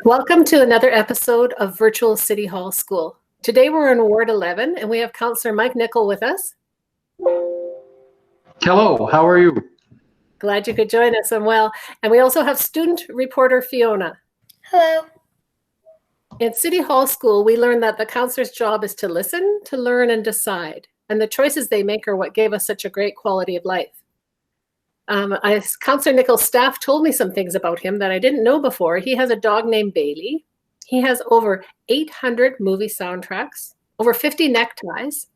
Welcome to another episode of Virtual City Hall School. Today we're in Ward 11 and we have Councillor Mike Nickel with us. Hello, how are you? Glad you could join us. I'm well. And we also have student reporter Fiona. Hello. In City Hall School, we learned that the councillor's job is to listen, to learn, and decide. And the choices they make are what gave us such a great quality of life. Councillor Nickel's staff told me some things about him that I didn't know before. He has a dog named Bailey. He has over 800 movie soundtracks, over 50 neckties.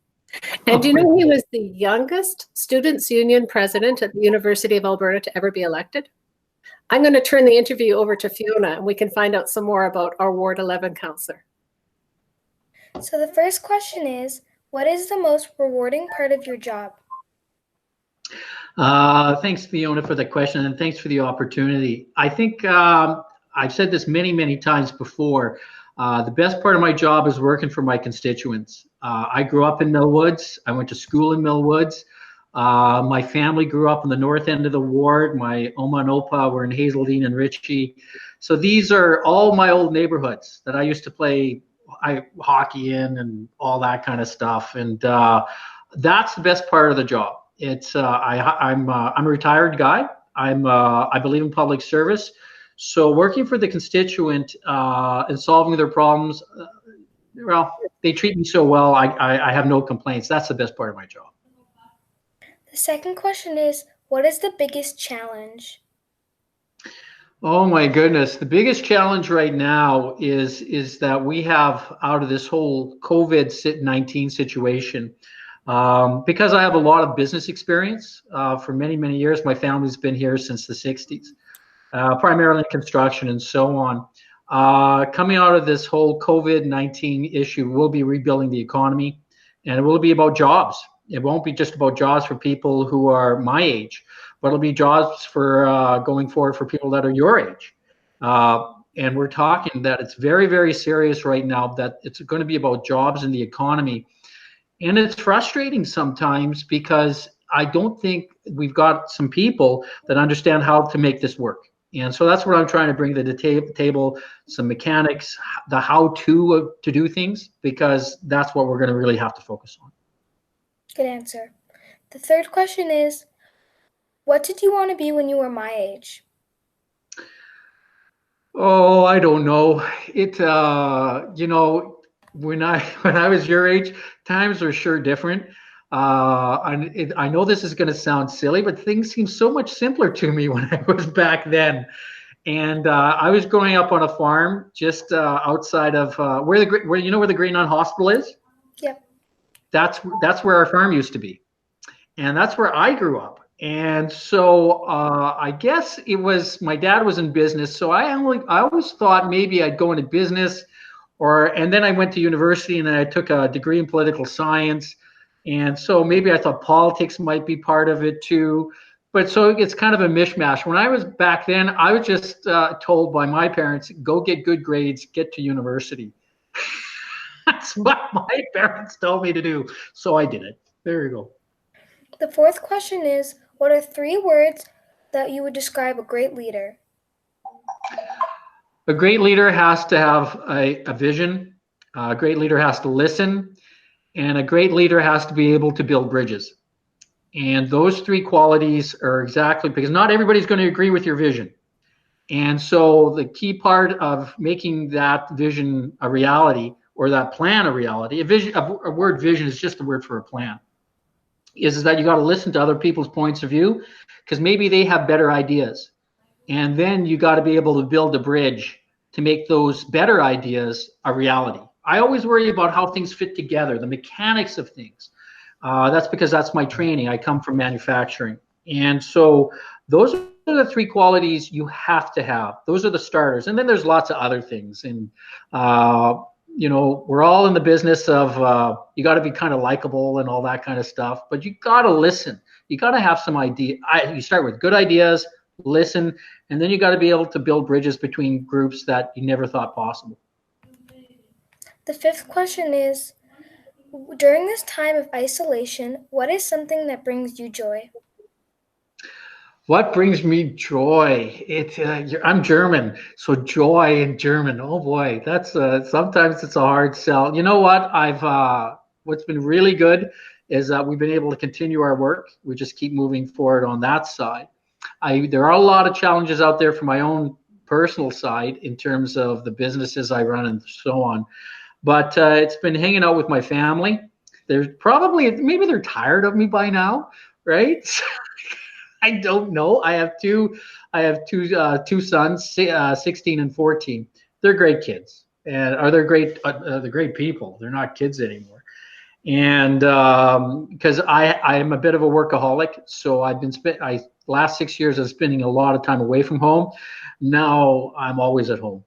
And do you know he was the youngest Students' Union president at the University of Alberta to ever be elected? I'm going to turn the interview over to Fiona and we can find out some more about our Ward 11 councillor. So the first question is, what is the most rewarding part of your job? Thanks, Fiona, for the question, and thanks for the opportunity. I think I've said this many times before. The best part of my job is working for my constituents. I grew up in Millwoods. I went to school in Millwoods. My family grew up in the north end of the ward. My Oma and Opa were in Hazeldean and Ritchie. So these are all my old neighborhoods that I used to play hockey in and all that kind of stuff. And that's the best part of the job. It's I'm a retired guy. I believe in public service. So working for the constituent and solving their problems, well, they treat me so well. I have no complaints. That's the best part of my job. The second question is, what is the biggest challenge? Oh my goodness. The biggest challenge right now is that we have out of this whole COVID-19 situation, because I have a lot of business experience for many years. My family's been here since the 60s, primarily in construction and so on. Coming out of this whole COVID-19 issue, we'll be rebuilding the economy, and it will be about jobs. It won't be just about jobs for people who are my age, but it'll be jobs for going forward for people that are your age. And we're talking that it's very serious right now, that it's going to be about jobs in the economy. And it's frustrating sometimes because I don't think we've got some people that understand how to make this work. And so that's what I'm trying to bring to the table, some mechanics, the how-to do things, because that's what we're going to really have to focus on. Good answer. The third question is, what did you want to be when you were my age? Oh, I don't know. You know, when I was your age, times are sure different. I know this is going to sound silly, but things seem so much simpler to me when I was back then. And I was growing up on a farm just outside of where you know where the Greenlawn Hospital is? Yep. That's where our farm used to be, and that's where I grew up. And so I guess it was my dad was in business, so I always thought maybe I'd go into business. And then I went to university and then I took a degree in political science. And so maybe I thought politics might be part of it too. But so it's kind of a mishmash. When I was back then, I was just told by my parents, go get good grades, get to university. That's what my parents told me to do. So I did it. There you go. The fourth question is, what are 3 words that you would describe a great leader? A great leader has to have a vision. A great leader has to listen. And a great leader has to be able to build bridges. And those 3 qualities are exactly, because not everybody's going to agree with your vision. And so the key part of making that vision a reality, or that plan a reality, a word vision is just a word for a plan, is that you got to listen to other people's points of view, because maybe they have better ideas. And then you got to be able to build a bridge to make those better ideas a reality. I always worry about how things fit together, the mechanics of things. That's because that's my training. I come from manufacturing. And so those are the 3 qualities you have to have. Those are the starters. And then there's lots of other things. And, you know, we're all in the business of, you got to be kind of likable and all that kind of stuff, but you got to listen. You got to have some idea. You start with good ideas, listen, and then you got to be able to build bridges between groups that you never thought possible. The 5th question is, during this time of isolation, what is something that brings you joy? What brings me joy? I'm German, so joy in German. Oh boy, that's sometimes it's a hard sell. You know what? What's been really good is that we've been able to continue our work. We just keep moving forward on that side. There are a lot of challenges out there for my own personal side in terms of the businesses I run and so on. But it's been hanging out with my family. There's probably, maybe they're tired of me by now, right? I don't know. I have two sons, 16 and 14. They're great kids, and they're great people. They're not kids anymore. And because I am a bit of a workaholic, so last 6 years I'm spending a lot of time away from home. Now I'm always at home.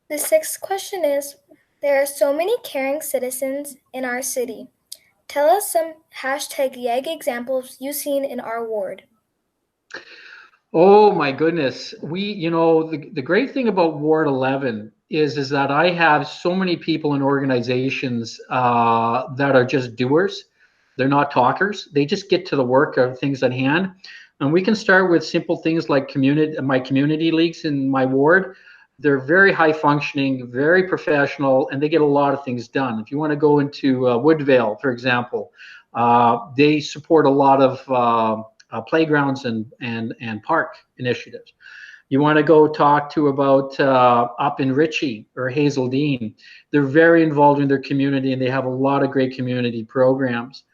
The sixth question is, there are so many caring citizens in our city. Tell us some #YEG examples you've seen in our ward. Oh my goodness. The great thing about Ward 11 is that I have so many people and organizations that are just doers. They're not talkers. They just get to the work of things at hand. And we can start with simple things like my community leagues in my ward. They're very high functioning, very professional, and they get a lot of things done. If you want to go into Woodvale, for example, they support a lot of playgrounds and park initiatives. You want to go talk to about up in Ritchie or Hazeldean. They're very involved in their community, and they have a lot of great community programs.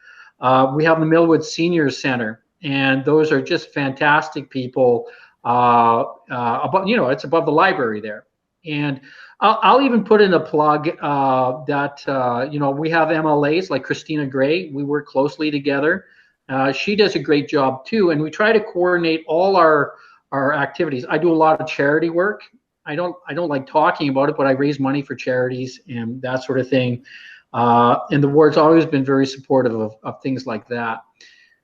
We have the Millwood Senior Center, and those are just fantastic people. It's above the library there. And I'll even put in a plug that we have MLAs like Christina Gray. We work closely together. She does a great job too, and we try to coordinate all our activities. I do a lot of charity work. I don't like talking about it, but I raise money for charities and that sort of thing. And the ward's always been very supportive of things like that.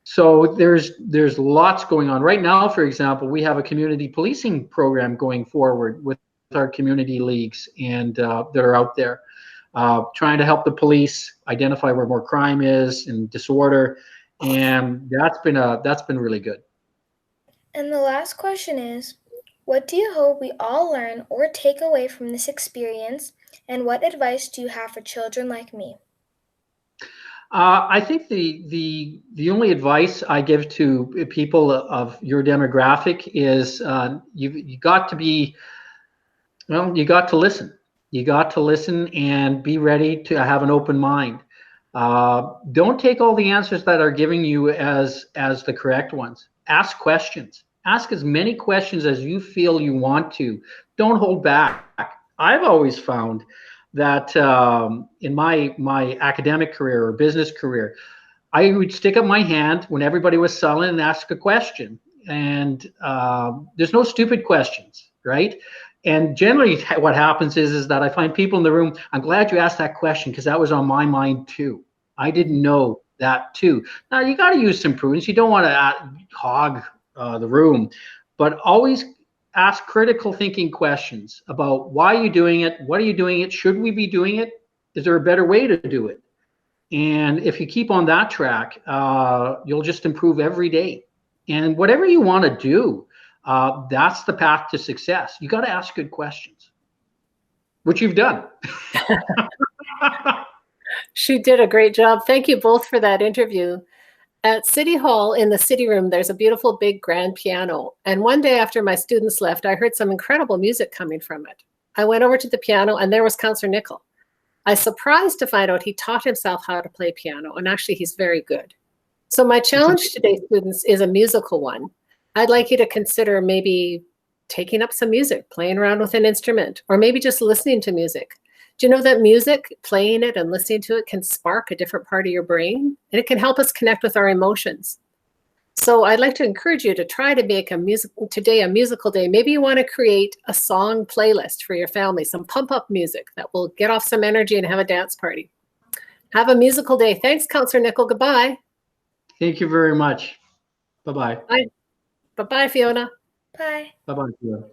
So there's lots going on right now. For example, we have a community policing program going forward with our community leagues and that are out there, trying to help the police identify where more crime is and disorder. And that's been really good. And the last question is, what do you hope we all learn or take away from this experience, and what advice do you have for children like me? I think the only advice I give to people of your demographic is you got to listen. You got to listen and be ready to have an open mind. Don't take all the answers that are giving you as the correct ones. Ask questions. Ask as many questions as you feel you want to. Don't hold back. I've always found that in my academic career or business career, I would stick up my hand when everybody was silent and ask a question. And there's no stupid questions, right? And generally what happens is that I find people in the room, I'm glad you asked that question because that was on my mind too. I didn't know that too. Now you got to use some prudence. You don't want to hog the room, but always ask critical thinking questions about why are you doing it? What are you doing it? Should we be doing it? Is there a better way to do it? And if you keep on that track, you'll just improve every day. And whatever you want to do, that's the path to success. You got to ask good questions, which you've done. She did a great job. Thank you both for that interview. At City Hall in the city room, there's a beautiful big grand piano. And one day after my students left, I heard some incredible music coming from it. I went over to the piano and there was Councillor Nickel. I was surprised to find out he taught himself how to play piano, and actually he's very good. So my challenge today, students, is a musical one. I'd like you to consider maybe taking up some music, playing around with an instrument, or maybe just listening to music. Do you know that music, playing it and listening to it, can spark a different part of your brain, and it can help us connect with our emotions? So I'd like to encourage you to try to make today a musical day. Maybe you want to create a song playlist for your family, some pump-up music that will get off some energy and have a dance party. Have a musical day. Thanks, Councillor Nickel. Goodbye. Thank you very much. Bye-bye. Bye. Bye-bye, Fiona. Bye. Bye-bye, Fiona.